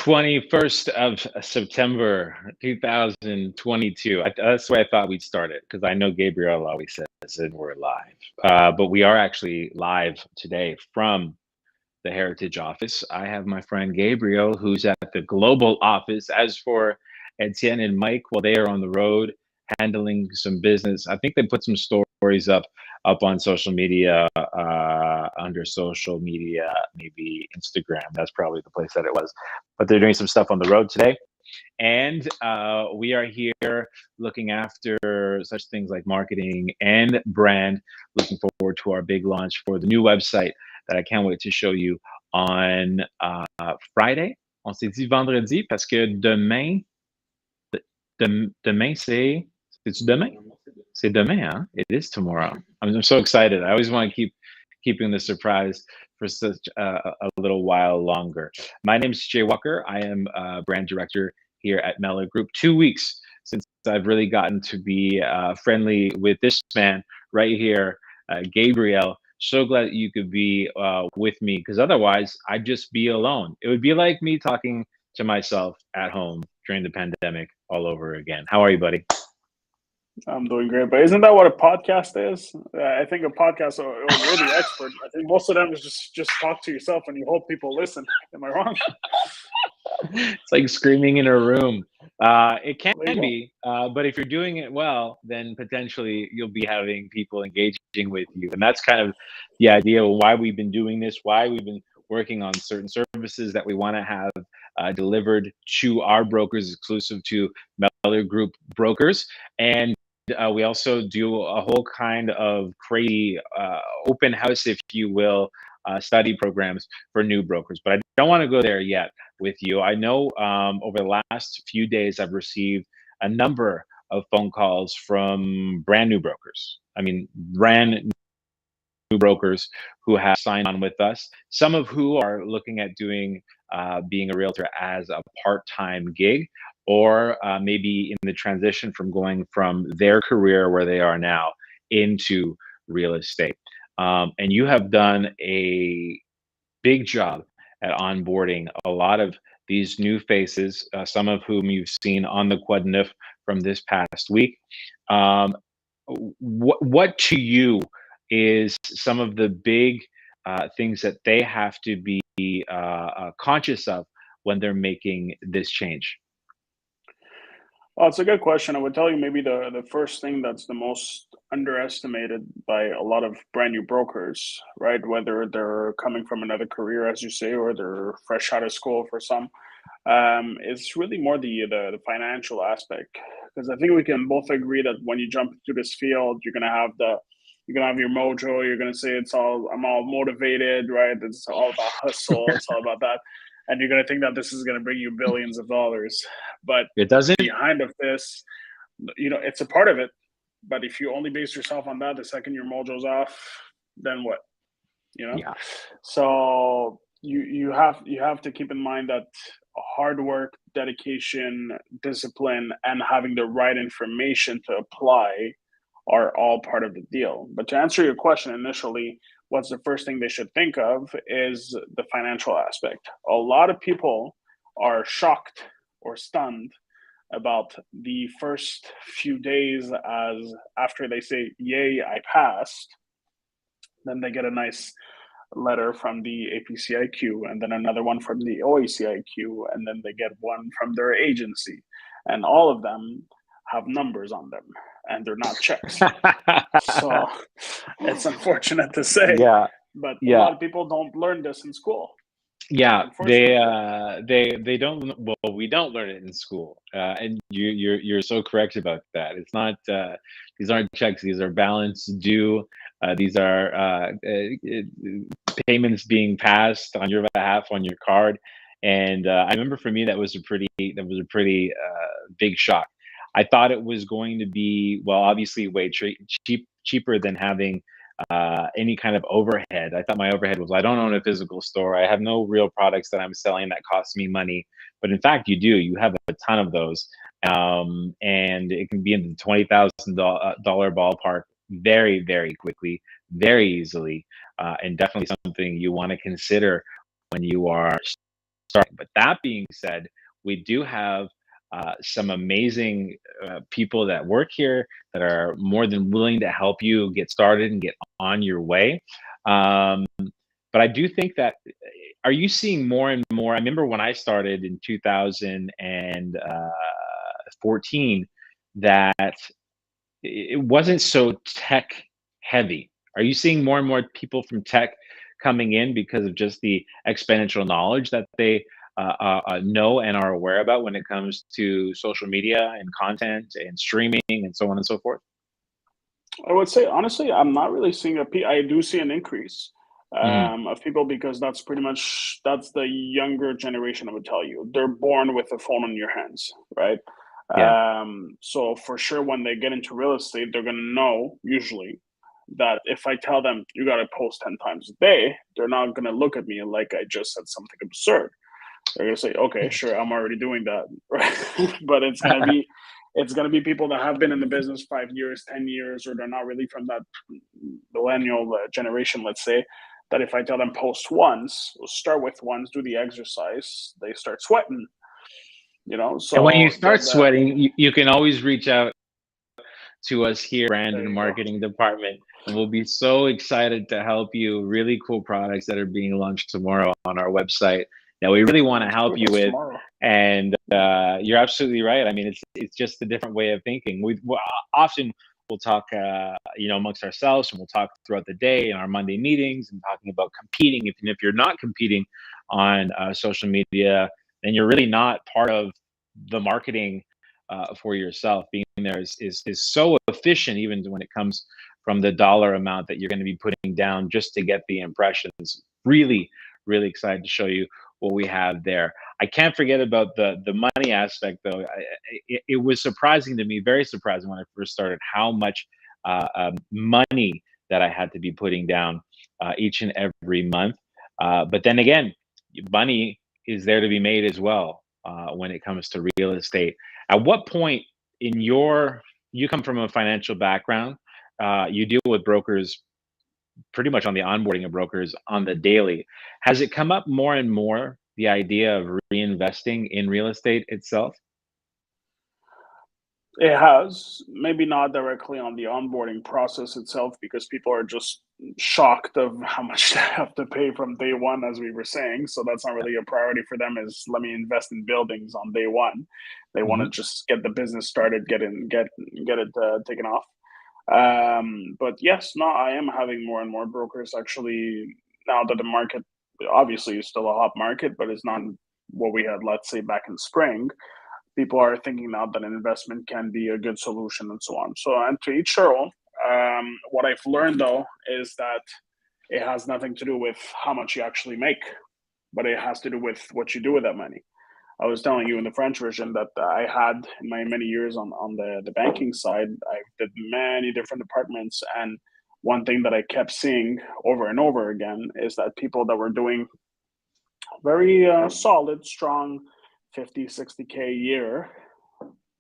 21st of September 2022. That's where I thought we'd start it because I know Gabriel always says that we're live. But we are actually live today from the Heritage Office. I have my friend Gabriel, who's at the global office. As for Etienne and Mike, well, they are on the road handling some business. I think they put some stories up on social media, under social media, maybe Instagram. That's probably the place that it was. But they're doing some stuff on the road today. And we are here looking after such things like marketing and brand, looking forward to our big launch for the new website that I can't wait to show you on Friday. On s'est dit vendredi parce que demain c'est-tu demain? C'est demain, huh? It is tomorrow. I'm so excited. I always want to keep keeping the surprise for such a little while longer. My name is Jay Walker. I am brand director here at Mellor Group. 2 weeks since I've really gotten to be friendly with this man right here, Gabriel. So glad that you could be with me because otherwise I'd just be alone. It would be like me talking to myself at home during the pandemic all over again. How are you, buddy? I'm doing great, but isn't that what a podcast is? I think a podcast, or you're the expert. I think most of them is just talk to yourself and you hope people listen. Am I wrong? It's like screaming in a room. It can There you go. be, but if you're doing it well, then potentially you'll be having people engaging with you, and that's kind of the idea of why we've been doing this, why we've been working on certain services that we want to have delivered to our brokers, exclusive to Mellor Group brokers, and we also do a whole kind of crazy open house, if you will, study programs for new brokers. But I don't want to go there yet with you. I know over the last few days, I've received a number of phone calls from brand new brokers. I mean, brand new brokers who have signed on with us, some of who are looking at doing being a realtor as a part-time gig, or maybe in the transition from going from their career where they are now into real estate. And you have done a big job at onboarding a lot of these new faces, some of whom you've seen on the Qued from this past week. Um, what to you is some of the big things that they have to be conscious of when they're making this change? Well, it's a good question. I would tell you maybe the first thing that's the most underestimated by a lot of brand new brokers, right? Whether they're coming from another career, as you say, or they're fresh out of school for some, it's really more the financial aspect. Because I think we can both agree that when you jump into this field, you're gonna have your mojo. You're gonna say I'm all motivated, right? It's all about hustle. It's all about that, and you're gonna think that this is gonna bring you billions of dollars. But It doesn't. behind of this, it's a part of it. But if you only base yourself on that, the second your mojo's off, then what? You know. Yeah. So you have to keep in mind that hard work, dedication, discipline, and having the right information to apply are all part of the deal. But to answer your question initially, what's the first thing they should think of is the financial aspect. A lot of people are shocked or stunned about the first few days as after they say, "Yay, I passed." Then they get a nice letter from the APCIQ and then another one from the OACIQ, and then they get one from their agency. And all of them have numbers on them and they're not checks. So it's unfortunate to say, Yeah, but a yeah. lot of people don't learn this in school, Yeah, unfortunately. they don't. Well, we don't learn it in school, and you're so correct about that. It's not these aren't checks; these are balance due. These are payments being passed on your behalf on your card. And I remember for me that was a pretty big shock. I thought it was going to be, well, obviously way cheaper than having any kind of overhead. I thought my overhead was, I don't own a physical store. I have no real products that I'm selling that cost me money. But in fact, you do. You have a ton of those. And it can be in the $20,000 ballpark very, very quickly, very easily, and definitely something you want to consider when you are starting. But that being said, we do have some amazing people that work here that are more than willing to help you get started and get on your way. Um, but I do think that, are you seeing more and more? I remember when I started in 2014 that it wasn't so tech heavy. Are you seeing more and more people from tech coming in because of just the exponential knowledge that they know and are aware about when it comes to social media and content and streaming and so on and so forth? I would say honestly, I'm not really seeing I do see an increase Hmm. of people because that's pretty much that's the younger generation. I would tell you, they're born with a phone in your hands, right? Yeah. So for sure, when they get into real estate, they're gonna know usually that if I tell them you got to post 10 times a day, they're not gonna look at me like I just said something absurd. They're gonna say, "Okay, sure, I'm already doing that," right? But it's gonna be people that have been in the business 5 years, 10 years, or they're not really from that millennial generation, let's say. That if I tell them post once, or start with once, do the exercise, they start sweating. And when you So start sweating, you can always reach out to us here, brand there and you go. marketing department, and we'll be so excited to help you. Really cool products that are being launched tomorrow on our website that we really want to Let's help do you this with. tomorrow. And you're absolutely right. I mean, it's just a different way of thinking. We often we'll talk, amongst ourselves, and we'll talk throughout the day in our Monday meetings and talking about competing. If you're not competing on social media, then you're really not part of the marketing for yourself. Being there is so efficient, even when it comes from the dollar amount that you're going to be putting down just to get the impressions. Really, really excited to show you what we have there. I can't forget about the money aspect, though. It was surprising to me, very surprising when I first started, how much money that I had to be putting down each and every month. But then again, money is there to be made as well when it comes to real estate. At what point in you come from a financial background, you deal with brokers pretty much on the onboarding of brokers on the daily. Has it come up more and more, the idea of reinvesting in real estate itself? It has, maybe not directly on the onboarding process itself, because people are just shocked of how much they have to pay from day one, as we were saying. So that's not really a priority for them. Is let me invest in buildings on day one. They want to Hmm. just get the business started, get it taken off. But yes, no, I am having more and more brokers actually now that the market obviously is still a hot market, but it's not what we had, let's say, back in spring. People are thinking now that an investment can be a good solution and so on. So, and to each their own. What I've learned though is that it has nothing to do with how much you actually make, but it has to do with what you do with that money. I was telling you in the French version that I had in my many years on the banking side, I did many different departments. And one thing that I kept seeing over and over again is that people that were doing very solid, strong 50, 60K a year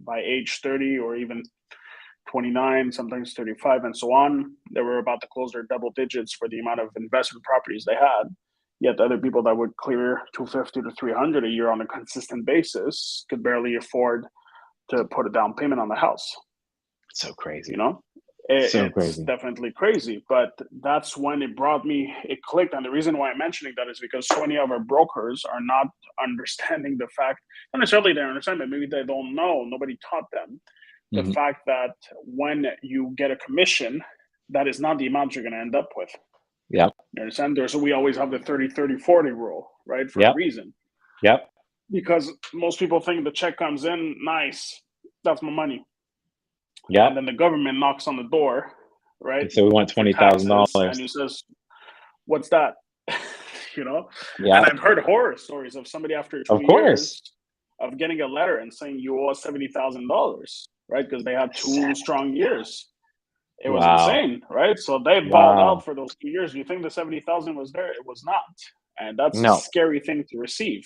by age 30 or even 29, sometimes 35, and so on, they were about to close their double digits for the amount of investment properties they had. Yet other people that would clear 250 to 300 a year on a consistent basis could barely afford to put a down payment on the house. So You crazy. know, So it's crazy. definitely crazy. But that's when it clicked. And the reason why I'm mentioning that is because so many of our brokers are not understanding the fact, not necessarily they understand, but maybe they don't know, nobody taught them the Hmm. fact that when you get a commission, that is not the amount you're going to end up with. Yep. You understand? We always have the 30-30-40 rule, right? For a Yep. reason. Yep. Because most people think the check comes in, nice, that's my money. And Yep. then the government knocks on the door, right, And so we want for twenty thousand taxes, and dollars. he says, "What's that?" you know. And Yeah. I've heard horror stories of somebody after two Of course. years of getting a letter and saying you owe us $70,000, right? Because they had two strong years. It was Wow. insane, right? So they balled out Wow. for those 2 years. You think the 70,000 was there? It was not, and that's a No. scary thing to receive.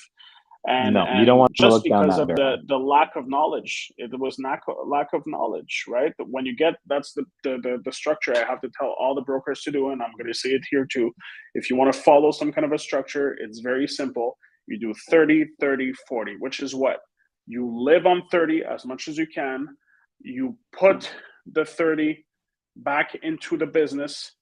and No. You don't and want to just look down because that of barrel. the lack of knowledge, it was lack of knowledge, right? When you get, that's the structure I have to tell all the brokers to do, and I'm going to say it here too. If you want to follow some kind of a structure, it's very simple. You do 30, 30, 40, which is what? You live on 30 as much as you can. You put the 30 back into the business,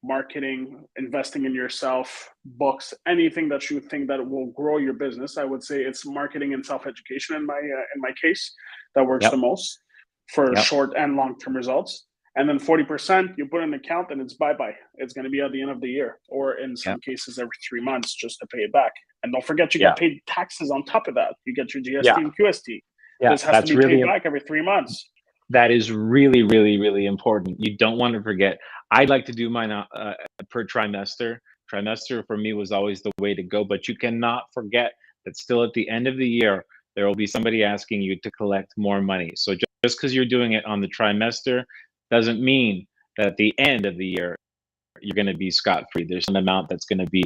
marketing, investing in yourself, books, anything that you think that will grow your business. I would say it's marketing and self-education in my case that works the Yep. most for Yep. short and long-term results. And then 40% you put in an account and it's bye-bye. It's going to be at the end of the year, or in some Yep. cases every 3 months, just to pay it back. And don't forget, you Yeah. get paid taxes on top of that. You get your GST Yeah. and QST. Yeah. This has That's to be really paid back every 3 months. that is really, really, really important. You don't want to forget. I'd like to do mine per trimester. Trimester for me was always the way to go, but you cannot forget that still at the end of the year, there will be somebody asking you to collect more money. So just because you're doing it on the trimester doesn't mean that at the end of the year, you're going to be scot-free. There's an amount that's going to be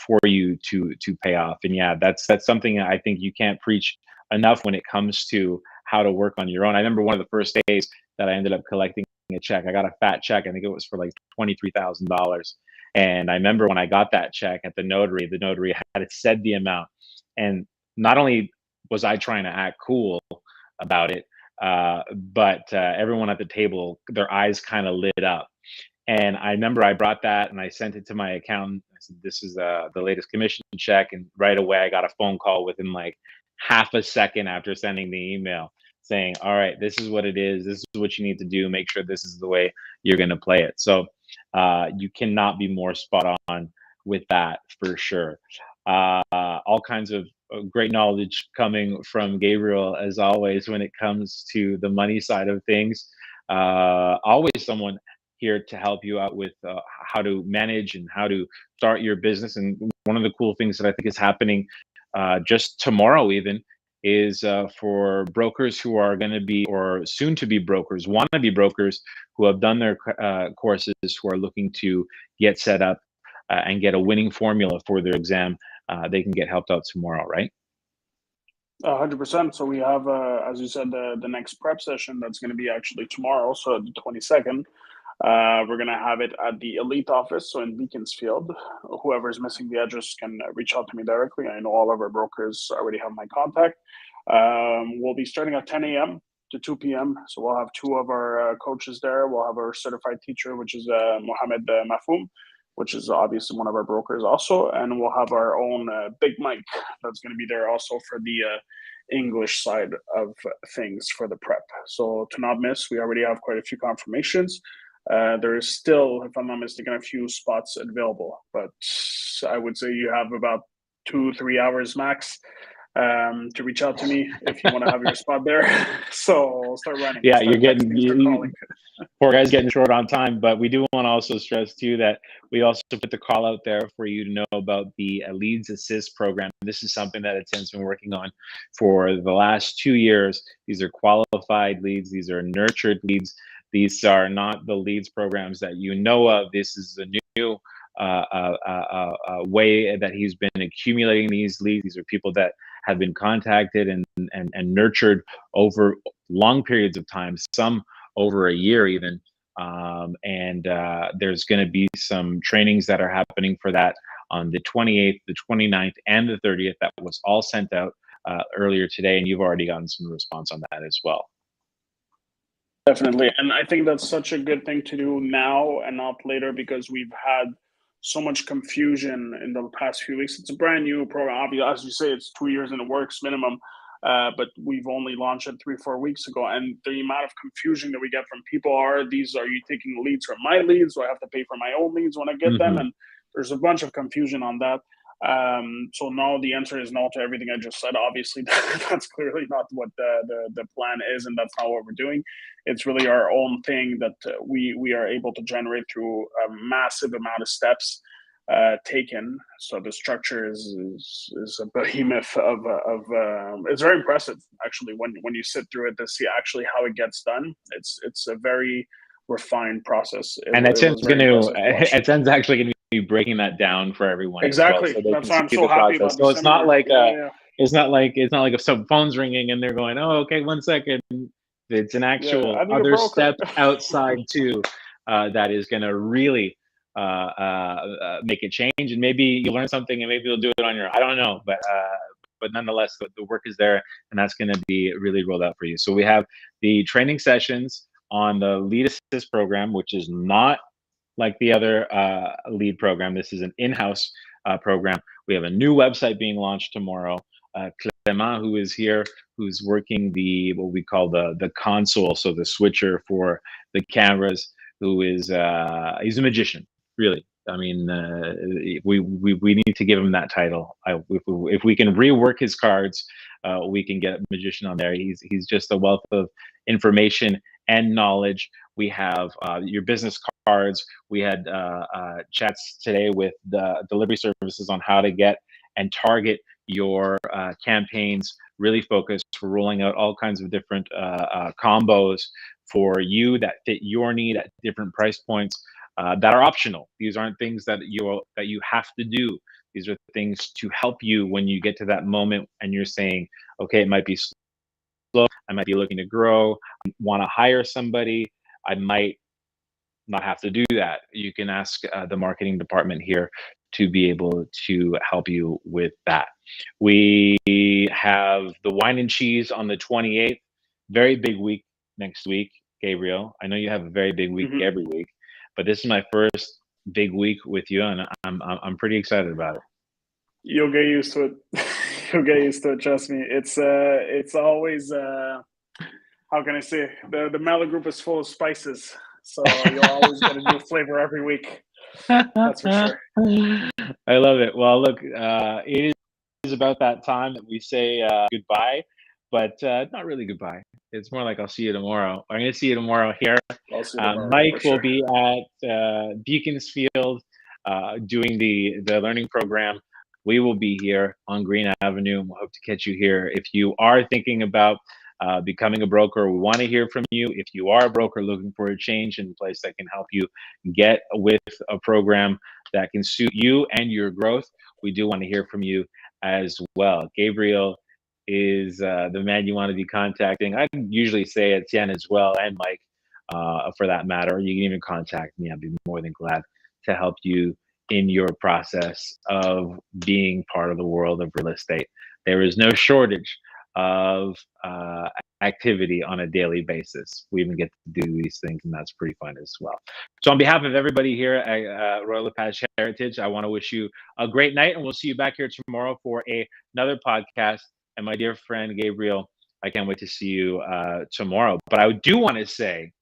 for you to pay off. And yeah, that's something I think you can't preach enough when it comes to how to work on your own. I remember one of the first days that I ended up collecting a check. I got a fat check. I think it was for like $23,000. And I remember when I got that check at the notary had said the amount. And not only was I trying to act cool about it, but everyone at the table, their eyes kind of lit up. And I remember I brought that and I sent it to my accountant. I said, "This is the latest commission check." And right away, I got a phone call within like half a second after sending the email saying, "All right, this is what it is. This is what you need to do. Make sure this is the way you're going to play it." So you cannot be more spot on with that for sure. All kinds of great knowledge coming from Gabriel, as always, when it comes to the money side of things. Always someone here to help you out with how to manage and how to start your business. And one of the cool things that I think is happening just tomorrow, even, is for brokers who are going to be, or soon to be brokers, want to be brokers, who have done their courses, who are looking to get set up and get a winning formula for their exam. They can get helped out tomorrow, right? 100%. So we have, as you said, the next prep session that's going to be actually tomorrow, so the 22nd. We're going to have it at the Elite office, so in Beaconsfield. Whoever's missing the address can reach out to me directly. I know all of our brokers already have my contact. We'll be starting at 10 a.m. to 2 p.m. So we'll have two of our coaches there. We'll have our certified teacher, which is Mohammed Mafoum, which is obviously one of our brokers also. And we'll have our own Big Mike that's going to be there also for the English side of things for the prep. So to not miss, we already have quite a few confirmations. There is still, if I'm not mistaken, a few spots available, but I would say you have about 2-3 hours max to reach out to me if you want to have your spot there. So start running. Yeah, start you're getting texting, start calling. Poor guy's getting short on time, but we do want to also stress too that we also put the call out there for you to know about the Leads Assist program. This is something that Etienne's been working on for the last 2 years. These are qualified leads. These are nurtured leads. These are not the leads programs that you know of. This is a new way that he's been accumulating these leads. These are people that have been contacted and nurtured over long periods of time, some over a year even. And there's going to be some trainings that are happening for that on the 28th, the 29th, and the 30th. That was all sent out earlier today, and you've already gotten some response on that as well. Definitely. And I think that's such a good thing to do now and not later, because we've had so much confusion in the past few weeks. It's a brand new program. Obviously, as you say, it's 2 years in the works minimum, but we've only launched it 3-4 weeks ago. And the amount of confusion that we get from people are you taking leads from my leads? Do I have to pay for my own leads when I get them? And there's a bunch of confusion on that. So no, the answer is no to everything I just said. Obviously, that's clearly not what the plan is, and that's not what we're doing. It's really our own thing that we are able to generate through a massive amount of steps taken. So the structure is a behemoth of it's very impressive actually when you sit through it to see actually how it gets done. It's a very refined process. And Etienne's actually going to be breaking that down for everyone exactly. as well, so that's why I'm so happy about so it's not like it's not like if some phone's ringing and they're going, "Oh, okay, 1 second." It's an actual other step outside too that is going to really make a change, and maybe you learn something, and maybe you'll do it on your own. I don't know, but nonetheless, the work is there, and that's going to be really rolled out for you. So we have the training sessions on the Lead Assist program, which is not like the other lead program. This is an in-house program. We have a new website being launched tomorrow. Clement, who is here, who's working the what we call the console, so the switcher for the cameras, who is he's a magician, really. I mean, we need to give him that title. If we can rework his cards, we can get a magician on there. He's just a wealth of information and knowledge. We have your business cards. We had chats today with the delivery services on how to get and target your campaigns, really focused. We're rolling out all kinds of different combos for you that fit your need at different price points that are optional. These aren't things that you have to do. These are things to help you when you get to that moment and you're saying, okay, it might be slow. I might be looking to grow. I want to hire somebody. I might not have to do that. You can ask the marketing department here to be able to help you with that. We have the wine and cheese on the 28th. Very big week next week, Gabriel. I know you have a very big week every week, but this is my first big week with you, and I'm pretty excited about it. You'll get used to it. You'll get used to it. Trust me. It's always how can I say, the Mala group is full of spices, so you'll always get a new flavor every week. That's for sure. I love it. Well, look, it is about that time that we say goodbye, but not really goodbye. It's more like I'll see you tomorrow. I'm going to see you tomorrow here. I'll see you tomorrow, Mike for will sure. be at Beaconsfield doing the learning program. We will be here on Green Avenue. We'll hope to catch you here. If you are thinking about becoming a broker, we want to hear from you. If you are a broker looking for a change in place that can help you get with a program that can suit you and your growth, we do want to hear from you as well. Gabriel is the man you want to be contacting. I usually say Etienne as well, and Mike for that matter. You can even contact me. I'd be more than glad to help you in your process of being part of the world of real estate. There is no shortage of activity on a daily basis. We even get to do these things, and that's pretty fun as well. So on behalf of everybody here at Royal LePage Heritage, I want to wish you a great night, and we'll see you back here tomorrow for another podcast. And my dear friend Gabriel, I can't wait to see you tomorrow. But I do want to say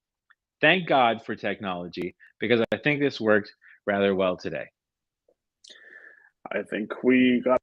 thank God for technology, because I think this worked rather well today. I think we got